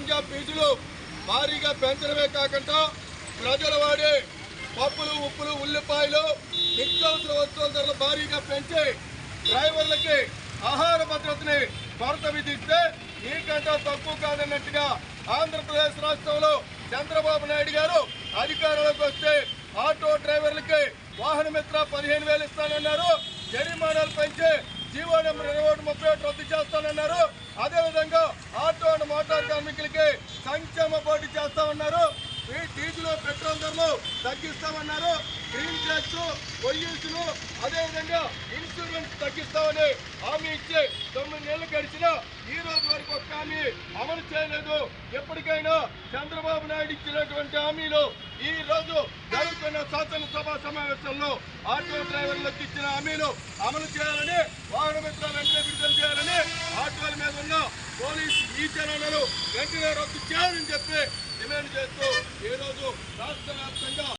గాంజా ఫీజులు భారీగా పెంచడమే కాకుండా ప్రజలు వాడే పప్పులు ఉప్పులు ఉల్లిపాయలు నిత్యావసర వస్తువుల ధరలు భారీగా పెంచి డ్రైవర్లకి ఆహార భద్రతని కొరత విధిస్తే నీకంటే తక్కువ కాదన్నట్టుగా ఆంధ్రప్రదేశ్ రాష్ట్రంలో చంద్రబాబు నాయుడు గారు అధికారంలోకి వస్తే ఆటో డ్రైవర్లకి వాహన మిత్ర 15,000 ఇస్తానన్నారు. జరిమానాలు పెంచి జీవో నెంబర్ 2131 రద్దు చేస్తానన్నారు. అదేవిధంగా ఆటో అండ్ మోటార్ కార్మికులకి సంక్షేమ బోర్డు చేస్తామన్నారు. డీజిల్ పెట్రోల్ ధరలు తగ్గిస్తామన్నారు. గ్రీన్ ట్యాక్స్ పొల్యూషన్ అదేవిధంగా ఇన్సూరెన్స్ తగ్గిస్తామని హామీ ఇచ్చి 9 నెలలు గడిచినా ఈ రోజు వరకు ఒక హామీ అమలు చేయలేదు. ఎప్పటికైనా చంద్రబాబు నాయుడు ఇచ్చినటువంటి హామీలు ఈ రోజు జరుగుతున్న శాసనసభ సమావేశంలో ఆటో డ్రైవర్లకు ఇచ్చిన హామీలు అమలు చేయాలని, వాహన మిత్రాలు వెంటనే విడుదల చేయాలని, ఆటోల మీద ఉన్న పోలీసు ఈ చర్యలను వెంటనే రద్దు చేయాలని చెప్పి డిమాండ్ చేస్తూ ఈ రోజు రాష్ట్ర వ్యాప్తంగా